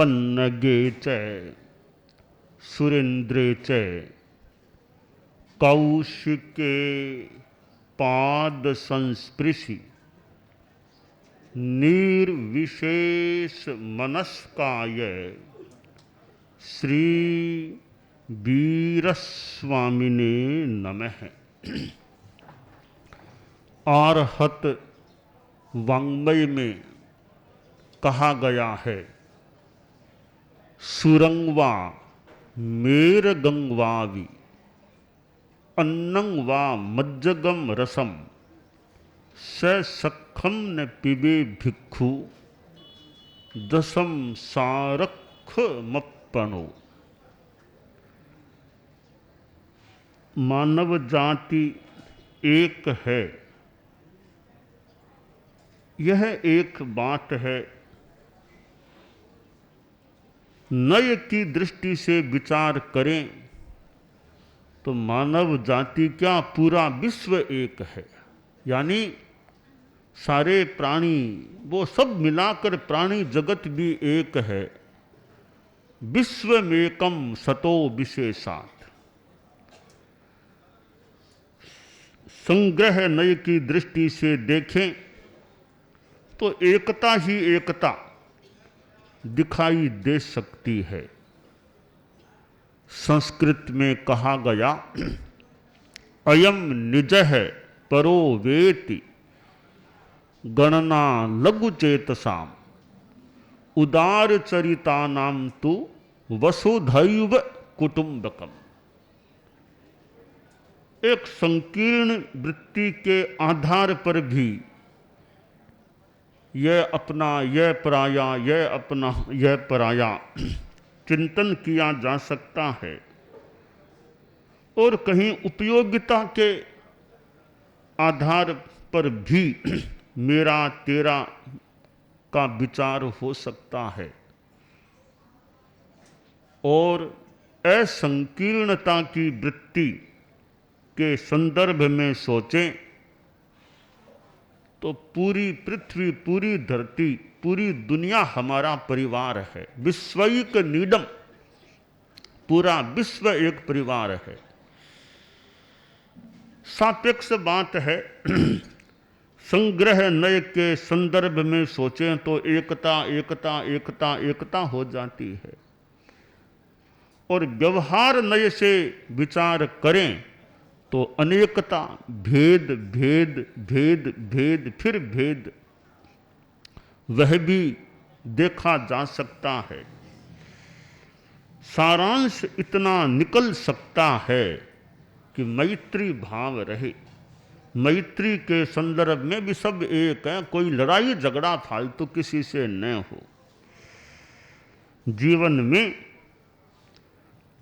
पन्नगे च सुरेंद्रे च कौशिके पाद संस्पृशि निर्विशेष मनस्काय श्री वीरस्वामिने नमः। आरहत वाङ्मय में कहा गया है, सुरंगवा मेरगंगवावि अन्नं वा मज्जगम रसम स सखम न पिबे भिक्षु दसम सारख मप्पनो। मानव जाति एक है, यह एक बात है। नय की दृष्टि से विचार करें तो मानव जाति क्या पूरा विश्व एक है, यानी सारे प्राणी वो सब मिलाकर प्राणी जगत भी एक है। विश्वमेकम सतो विशेषात्। संग्रह नय की दृष्टि से देखें तो एकता ही एकता दिखाई दे सकती है। संस्कृत में कहा गया, अयम निजः परो वेति गणना लघु चेतसाम उदार चरितानाम तु वसुधैव कुटुंबकम। एक संकीर्ण वृत्ति के आधार पर भी यह अपना, यह पराया, यह अपना, यह पराया चिंतन किया जा सकता है। और कहीं उपयोगिता के आधार पर भी मेरा तेरा का विचार हो सकता है। और असंकीर्णता की वृत्ति के संदर्भ में सोचें तो पूरी पृथ्वी, पूरी धरती, पूरी दुनिया हमारा परिवार है। विश्वैक नीडम, पूरा विश्व एक परिवार है। सापेक्ष बात है। संग्रह नय के संदर्भ में सोचें तो एकता एकता एकता एकता हो जाती है। और व्यवहार नय से विचार करें तो अनेकता, भेद भेद भेद भेद फिर भेद, वह भी देखा जा सकता है। सारांश इतना निकल सकता है कि मैत्री भाव रहे। मैत्री के संदर्भ में भी सब एक है, कोई लड़ाई झगड़ा फालतू किसी से न हो। जीवन में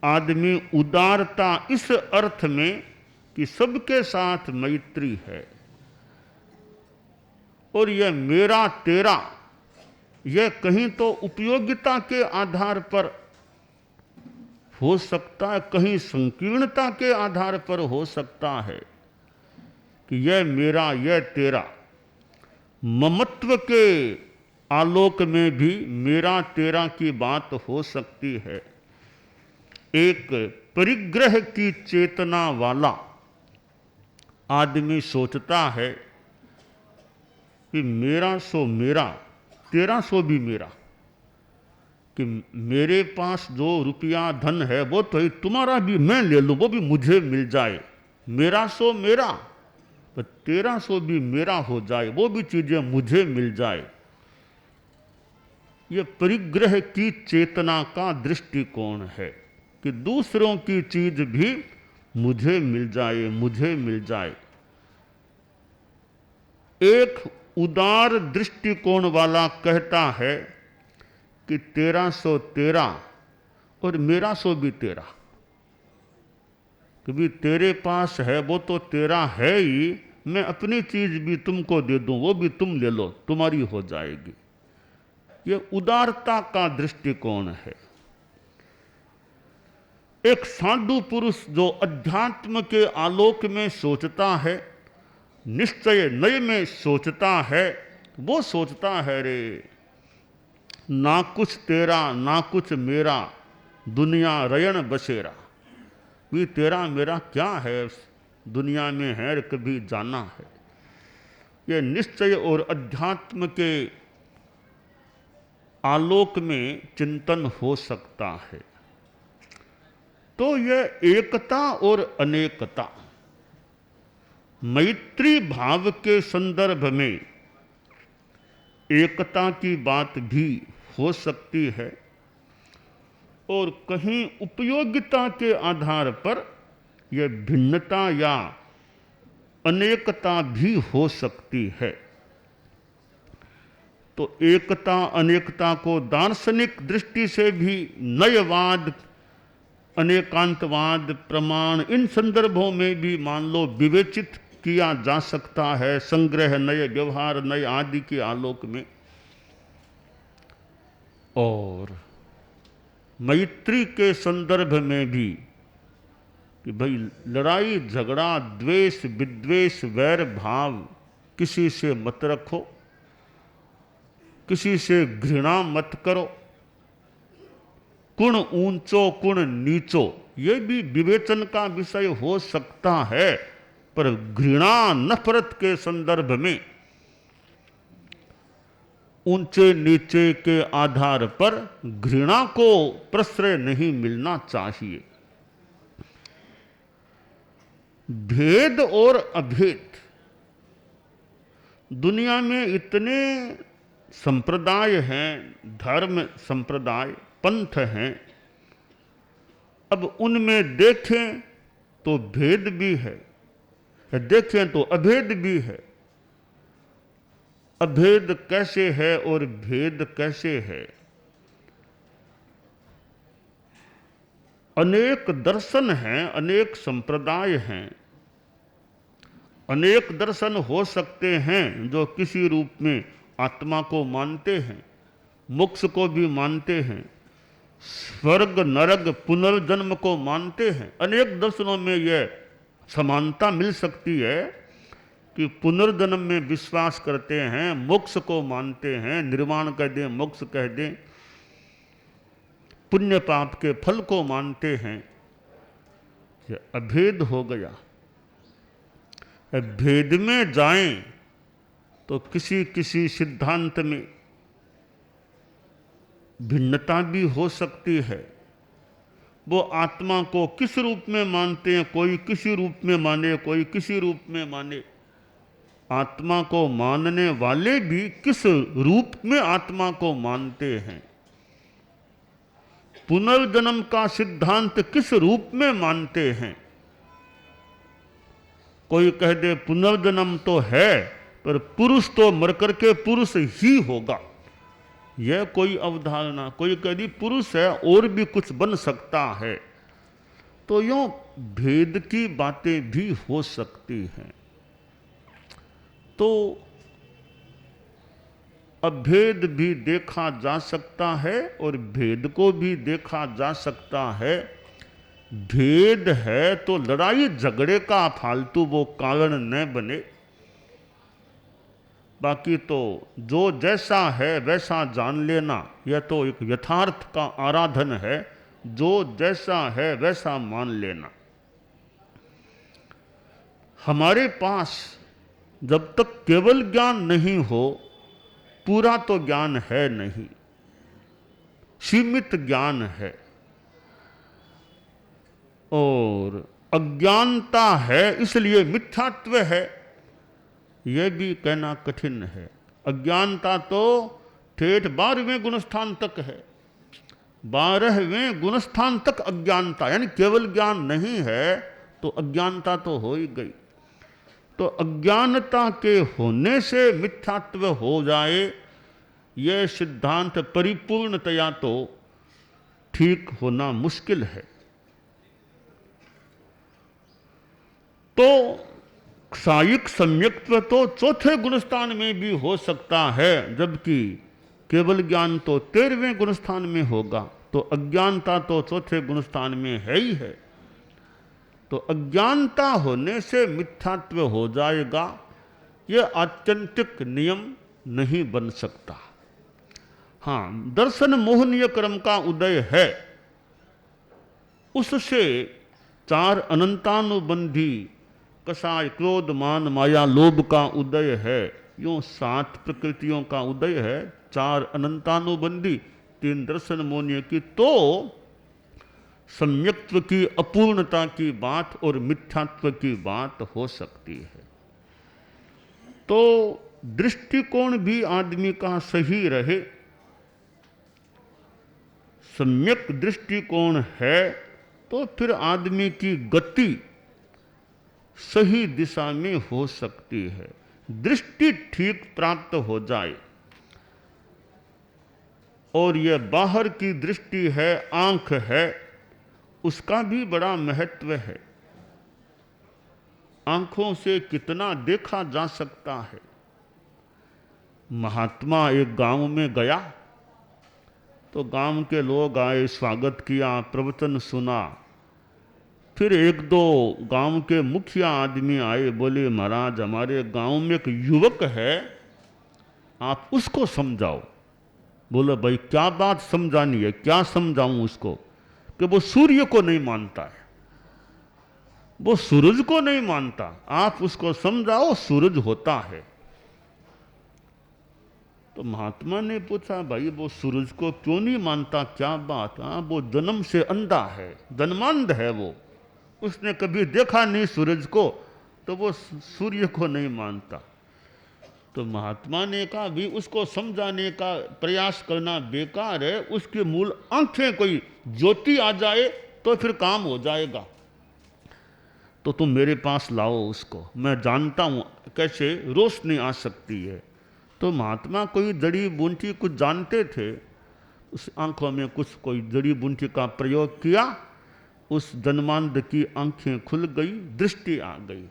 आदमी उदारता इस अर्थ में कि सबके साथ मैत्री है। और यह मेरा तेरा, यह कहीं तो उपयोगिता के आधार पर हो सकता है, कहीं संकीर्णता के आधार पर हो सकता है कि यह मेरा, यह तेरा। ममत्व के आलोक में भी मेरा तेरा की बात हो सकती है। एक परिग्रह की चेतना वाला आदमी सोचता है कि मेरा सो मेरा, तेरा सो भी मेरा। कि मेरे पास जो रुपया धन है वो तो ही, तुम्हारा भी मैं ले लूँ, वो भी मुझे मिल जाए। मेरा सो मेरा, पर तेरा सो भी मेरा हो जाए, वो भी चीज़ें मुझे मिल जाए। ये परिग्रह की चेतना का दृष्टिकोण है कि दूसरों की चीज भी मुझे मिल जाए, मुझे मिल जाए। एक उदार दृष्टिकोण वाला कहता है कि तेरा सो तेरा और मेरा सो भी तेरा। कभी तेरे पास है वो तो तेरा है ही, मैं अपनी चीज भी तुमको दे दूं, वो भी तुम ले लो, तुम्हारी हो जाएगी। ये उदारता का दृष्टिकोण है। एक साधु पुरुष जो अध्यात्म के आलोक में सोचता है, निश्चय नय में सोचता है, वो सोचता है रे ना कुछ तेरा ना कुछ मेरा, दुनिया रयन बसेरा। भी तेरा मेरा क्या है, दुनिया में है कभी जाना है। ये निश्चय और अध्यात्म के आलोक में चिंतन हो सकता है। तो यह एकता और अनेकता, मैत्री भाव के संदर्भ में एकता की बात भी हो सकती है और कहीं उपयोगिता के आधार पर यह भिन्नता या अनेकता भी हो सकती है। तो एकता अनेकता को दार्शनिक दृष्टि से भी नयवाद, अनेकांतवाद, प्रमाण, इन संदर्भों में भी मान लो विवेचित किया जा सकता है, संग्रह, नए व्यवहार, नए आदि के आलोक में। और मैत्री के संदर्भ में भी कि भाई लड़ाई झगड़ा, द्वेष विद्वेष, वैर भाव किसी से मत रखो, किसी से घृणा मत करो। कुण ऊंचो कुण नीचो, ये भी विवेचन का विषय हो सकता है, पर घृणा नफरत के संदर्भ में ऊंचे नीचे के आधार पर घृणा को प्रश्रय नहीं मिलना चाहिए। भेद और अभेद, दुनिया में इतने संप्रदाय हैं, धर्म संप्रदाय, पंथ हैं। अब उनमें देखें तो भेद भी है, देखें तो अभेद भी है। अभेद कैसे है और भेद कैसे है? अनेक दर्शन हैं, अनेक संप्रदाय हैं। अनेक दर्शन हो सकते हैं जो किसी रूप में आत्मा को मानते हैं, मोक्ष को भी मानते हैं, स्वर्ग नरक पुनर्जन्म को मानते हैं। अनेक दर्शनों में यह समानता मिल सकती है कि पुनर्जन्म में विश्वास करते हैं, मोक्ष को मानते हैं, निर्वाण कह दें, मोक्ष कह दें, पुण्य पाप के फल को मानते हैं। यह अभेद हो गया। भेद में जाएं तो किसी किसी सिद्धांत में भिन्नता भी हो सकती है। वो आत्मा को किस रूप में मानते हैं, कोई किसी रूप में माने, कोई किसी रूप में माने। आत्मा को मानने वाले भी किस रूप में आत्मा को मानते हैं, पुनर्जन्म का सिद्धांत किस रूप में मानते हैं। कोई कह दे पुनर्जन्म तो है, पर पुरुष तो मर करके पुरुष ही होगा, यह कोई अवधारणा। कोई कह दी पुरुष है और भी कुछ बन सकता है। तो यूं भेद की बातें भी हो सकती हैं। तो अभेद भी देखा जा सकता है और भेद को भी देखा जा सकता है। भेद है तो लड़ाई झगड़े का फालतू वो कारण न बने। बाकी तो जो जैसा है वैसा जान लेना, यह तो एक यथार्थ का आराधन है। जो जैसा है वैसा मान लेना। हमारे पास जब तक केवल ज्ञान नहीं हो, पूरा तो ज्ञान है नहीं, सीमित ज्ञान है। और अज्ञानता है इसलिए मिथ्यात्व है, यह भी कहना कठिन है। अज्ञानता तो ठेठ 12वें गुणस्थान तक है। 12वें गुणस्थान तक अज्ञानता, यानी केवल ज्ञान नहीं है तो अज्ञानता तो हो ही गई। तो अज्ञानता के होने से मिथ्यात्व हो जाए, यह सिद्धांत परिपूर्णतया तो ठीक होना मुश्किल है। तो सायिक सम्यक्त्व तो चौथे गुणस्थान में भी हो सकता है, जबकि केवल ज्ञान तो 13वें गुणस्थान में होगा। तो अज्ञानता तो चौथे गुणस्थान में है ही है। तो अज्ञानता होने से मिथ्यात्व हो जाएगा, यह आत्यंतिक नियम नहीं बन सकता। हाँ, दर्शन मोहनीय क्रम का उदय है, उससे चार अनंतानुबंधी कषाय क्रोध मान माया लोभ का उदय है। यूं 7 प्रकृतियों का उदय है, 4 अनंतानुबंधी, 3 दर्शन मोहनीय की, तो सम्यक्त्व की अपूर्णता की बात और मिथ्यात्व की बात हो सकती है। तो दृष्टिकोण भी आदमी का सही रहे, सम्यक दृष्टिकोण है तो फिर आदमी की गति सही दिशा में हो सकती है। दृष्टि ठीक प्राप्त हो जाए, और यह बाहर की दृष्टि है, आंख है, उसका भी बड़ा महत्व है। आंखों से कितना देखा जा सकता है। महात्मा एक गांव में गया तो गांव के लोग आए, स्वागत किया, प्रवचन सुना। फिर 1-2 गांव के मुखिया आदमी आए, बोले महाराज हमारे गांव में एक युवक है, आप उसको समझाओ। बोले भाई क्या बात समझानी है, क्या समझाऊं उसको? कि वो सूर्य को नहीं मानता है, वो सूरज को नहीं मानता, आप उसको समझाओ सूरज होता है। तो महात्मा ने पूछा भाई वो सूरज को क्यों नहीं मानता, क्या बात? हाँ, वो जन्म से अंधा है, जन्मांध है, वो उसने कभी देखा नहीं सूरज को, तो वो सूर्य को नहीं मानता। तो महात्मा ने कहा भी उसको समझाने का प्रयास करना बेकार है, उसके मूल आंखें कोई ज्योति आ जाए तो फिर काम हो जाएगा। तो तुम मेरे पास लाओ उसको, मैं जानता हूँ कैसे रोशनी आ सकती है। तो महात्मा कोई जड़ी बूटी कुछ जानते थे, उस आंखों में कुछ कोई जड़ी बूटी का प्रयोग किया, उस जन्मांध की आंखें खुल गई, दृष्टि आ गई।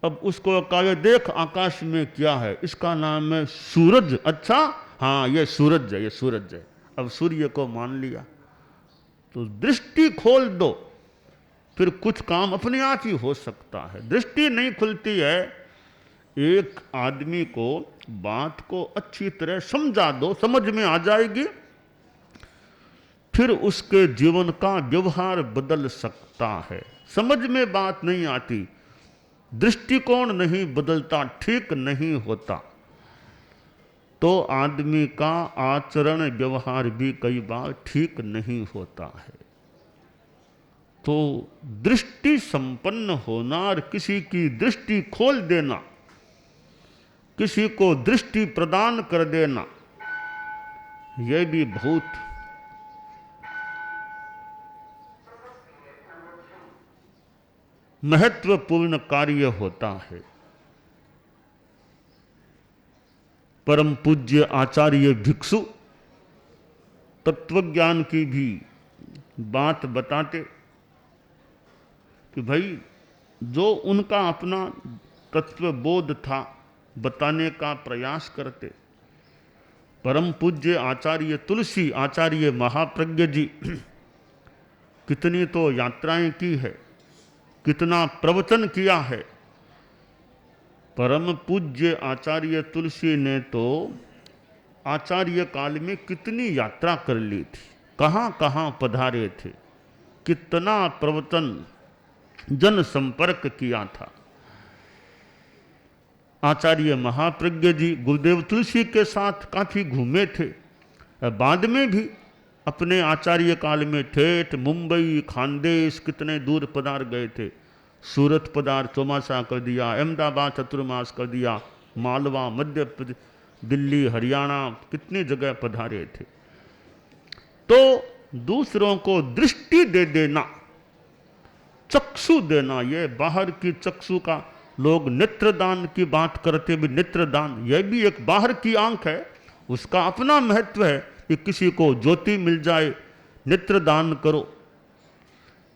अब उसको कहा देख आकाश में क्या है, इसका नाम है सूरज। अच्छा हाँ ये सूरज है, ये सूरज है। अब सूर्य को मान लिया। तो दृष्टि खोल दो, फिर कुछ काम अपने आप ही हो सकता है। दृष्टि नहीं खुलती है, एक आदमी को बात को अच्छी तरह समझा दो, समझ में आ जाएगी, फिर उसके जीवन का व्यवहार बदल सकता है। समझ में बात नहीं आती, दृष्टिकोण नहीं बदलता, ठीक नहीं होता, तो आदमी का आचरण व्यवहार भी कई बार ठीक नहीं होता है। तो दृष्टि संपन्न होना और किसी की दृष्टि खोल देना, किसी को दृष्टि प्रदान कर देना, यह भी बहुत महत्वपूर्ण कार्य होता है। परम पूज्य आचार्य भिक्षु तत्वज्ञान की भी बात बताते कि भाई जो उनका अपना तत्वबोध था बताने का प्रयास करते। परम पूज्य आचार्य तुलसी आचार्य महाप्रज्ञ जी कितनी तो यात्राएं की है, कितना प्रवचन किया है। परम पूज्य आचार्य तुलसी ने तो आचार्य काल में कितनी यात्रा कर ली थी, कहाँ कहाँ पधारे थे, कितना प्रवचन जन संपर्क किया था। आचार्य महाप्रज्ञ जी गुरुदेव तुलसी के साथ काफ़ी घूमे थे। बाद में भी अपने आचार्य काल में ठेठ मुंबई खानदेश कितने दूर पधार गए थे। सूरत पधार चौमासा कर दिया, अहमदाबाद चतुर्मास कर दिया, मालवा मध्य प्रदेश, दिल्ली हरियाणा कितनी जगह पधारे थे। तो दूसरों को दृष्टि दे देना, चक्षु देना, ये बाहर की चक्षु का लोग नेत्रदान की बात करते भी, नेत्रदान यह भी एक बाहर की आंख है, उसका अपना महत्व है कि किसी को ज्योति मिल जाए, नेत्रदान करो।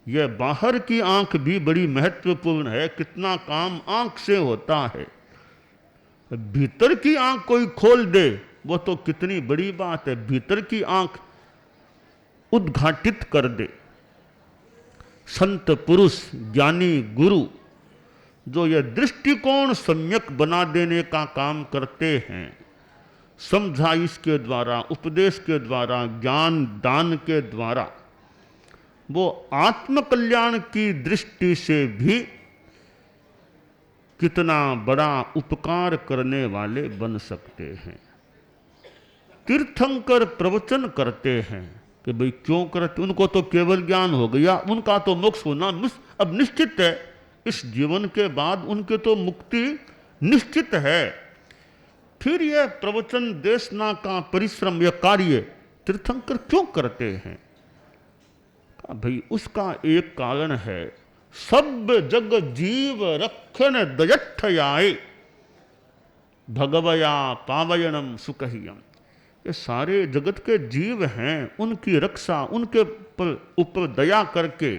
यह बाहर की आंख भी बड़ी महत्वपूर्ण है, कितना काम आंख से होता है। भीतर की आंख कोई खोल दे वो तो कितनी बड़ी बात है, भीतर की आंख उद्घाटित कर दे। संत पुरुष ज्ञानी गुरु जो यह दृष्टिकोण सम्यक बना देने का काम करते हैं, समझाइश के द्वारा, उपदेश के द्वारा, ज्ञान दान के द्वारा वो आत्मकल्याण की दृष्टि से भी कितना बड़ा उपकार करने वाले बन सकते हैं। तीर्थंकर प्रवचन करते हैं कि भाई क्यों करते, उनको तो केवल ज्ञान हो गया, उनका तो मोक्ष होना अब निश्चित है, इस जीवन के बाद उनके तो मुक्ति निश्चित है। फिर यह प्रवचन देशना का परिश्रम, यह कार्य तीर्थंकर क्यों करते हैं? भाई उसका एक कारण है, सब जग जीव रखन दयठयाय भगवया पावयणम सुकहियम। ये सारे जगत के जीव हैं, उनकी रक्षा, उनके ऊपर दया करके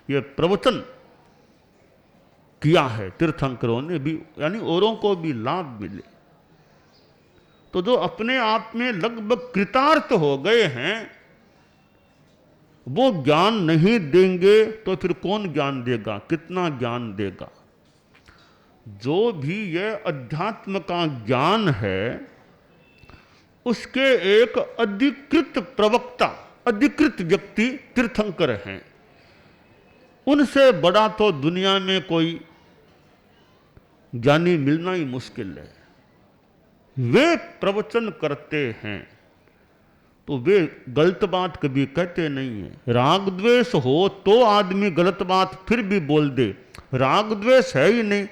ये प्रवचन किया है तीर्थंकरों ने भी, यानी औरों को भी लाभ मिले। तो जो अपने आप में लगभग कृतार्थ हो गए हैं वो ज्ञान नहीं देंगे तो फिर कौन ज्ञान देगा, कितना ज्ञान देगा? जो भी यह अध्यात्म का ज्ञान है उसके एक अधिकृत प्रवक्ता, अधिकृत व्यक्ति तीर्थंकर हैं। उनसे बड़ा तो दुनिया में कोई ज्ञानी मिलना ही मुश्किल है। वे प्रवचन करते हैं तो वे गलत बात कभी कहते नहीं है। राग द्वेष हो तो आदमी गलत बात फिर भी बोल दे, राग द्वेष है ही नहीं,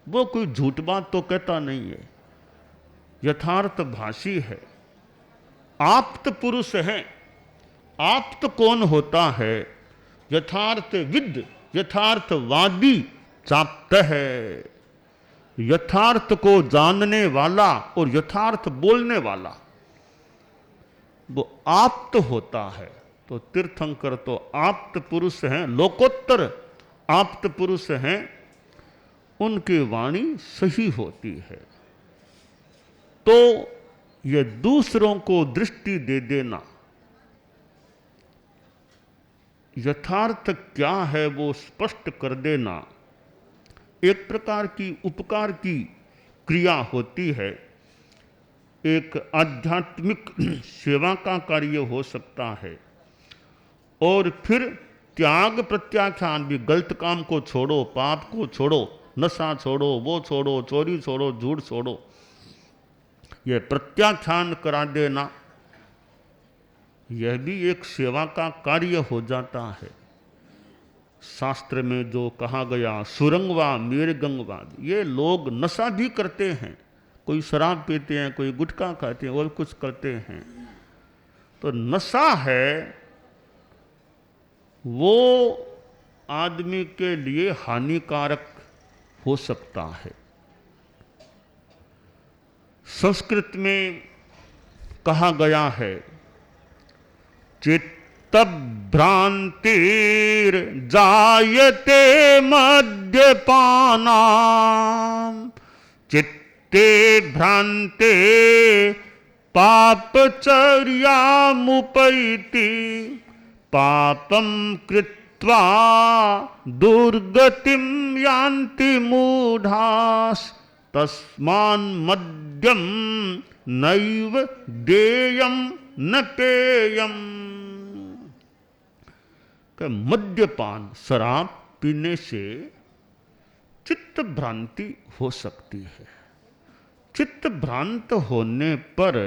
वो कोई झूठ बात तो कहता नहीं है, यथार्थ भाषी है, आप्त पुरुष है। आप्त कौन होता है? यथार्थ विद, यथार्थवादी चाप्त है, यथार्थ को जानने वाला और यथार्थ बोलने वाला, वो आप्त होता है। तो तीर्थंकर तो आप्त पुरुष हैं, लोकोत्तर आप्त पुरुष हैं, उनकी वाणी सही होती है। तो ये दूसरों को दृष्टि दे देना, यथार्थ क्या है वो स्पष्ट कर देना, एक प्रकार की उपकार की क्रिया होती है। एक आध्यात्मिक सेवा का कार्य हो सकता है। और फिर त्याग प्रत्याख्यान भी, गलत काम को छोड़ो, पाप को छोड़ो, नशा छोड़ो, वो छोड़ो, चोरी छोड़ो, झूठ छोड़ो, यह प्रत्याख्यान करा देना, यह भी एक सेवा का कार्य हो जाता है। शास्त्र में जो कहा गया सुरंगवा मेरगंगवा, ये लोग नशा भी करते हैं, कोई शराब पीते हैं, कोई गुटखा खाते हैं और कुछ करते हैं। तो नशा है वो आदमी के लिए हानिकारक हो सकता है। संस्कृत में कहा गया है, चित्त भ्रांतिर जायते मद्यपानाम, चित्ते भ्रांते पापचर्यामुपैति, पापम कृत्वा दुर्गतिम यान्ति मूढ़ास, तस्मान् मद्यम नैव देयम न पेयम। मद्यपान, शराब पीने से चित्त भ्रांति हो सकती है। चित्त भ्रांत होने पर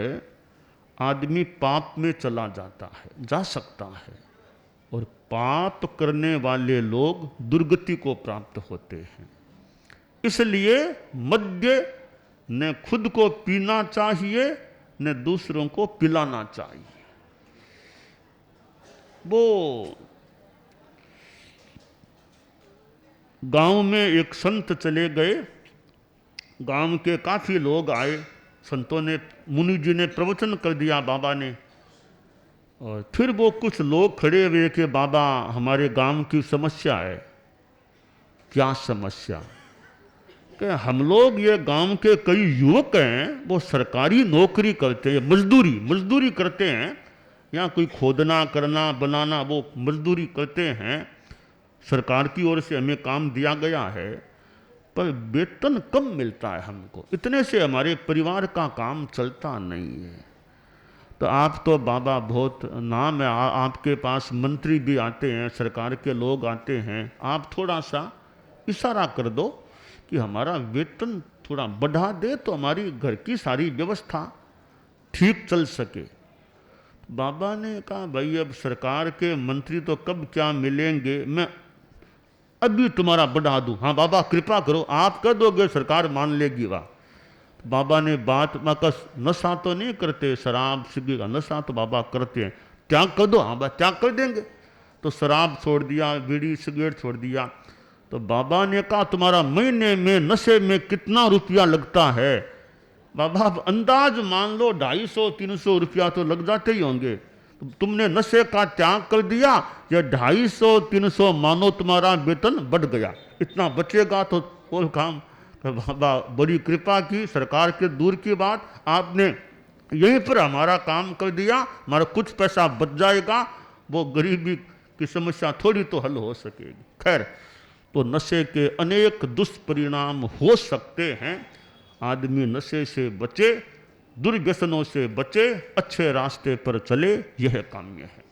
आदमी पाप में चला जाता है, जा सकता है, और पाप करने वाले लोग दुर्गति को प्राप्त होते हैं। इसलिए मद्य न खुद को पीना चाहिए न दूसरों को पिलाना चाहिए। वो गांव में एक संत चले गए, गांव के काफी लोग आए, संतों ने, मुनि जी ने प्रवचन कर दिया बाबा ने, और फिर वो कुछ लोग खड़े हुए कि बाबा हमारे गांव की समस्या है। क्या समस्या? कि हम लोग, ये गांव के कई युवक हैं, वो सरकारी नौकरी करते हैं, मजदूरी करते हैं, यहाँ कोई खोदना करना बनाना वो मजदूरी करते हैं, सरकार की ओर से हमें काम दिया गया है। पर वेतन कम मिलता है हमको, इतने से हमारे परिवार का काम चलता नहीं है। तो आप तो बाबा बहुत नाम है, आपके पास मंत्री भी आते हैं, सरकार के लोग आते हैं, आप थोड़ा सा इशारा कर दो कि हमारा वेतन थोड़ा बढ़ा दे तो हमारी घर की सारी व्यवस्था ठीक चल सके। बाबा ने कहा भाई अब सरकार के मंत्री तो कब क्या मिलेंगे, मैं अभी तुम्हारा बढ़ा दूं। हाँ बाबा कृपा करो, आप कर दोगे सरकार मान लेगी। वाह। बाबा ने बात मकस, नशा तो नहीं करते, शराब सिगरेट का नशा तो बाबा करते हैं, त्याग कर दो। हाँ बाबा त्याग कर देंगे। तो शराब छोड़ दिया, बीड़ी सिगरेट छोड़ दिया। तो बाबा ने कहा तुम्हारा महीने में नशे में कितना रुपया लगता है? बाबा अब अंदाज मान लो 250-300 रुपया तो लग जाते ही होंगे। तुमने नशे का त्याग कर दिया, ये 250-300 मानो तुम्हारा वेतन बढ़ गया, इतना बचेगा तो बोल काम। बाबा बड़ी कृपा की, सरकार के दूर की बात, आपने यहीं पर हमारा काम कर दिया, हमारा कुछ पैसा बच जाएगा, वो गरीबी की समस्या थोड़ी तो हल हो सकेगी। खैर, तो नशे के अनेक दुष्परिणाम हो सकते हैं। आदमी नशे से बचे, दुर्व्यसनों से बचे, अच्छे रास्ते पर चले, यह काम्य है।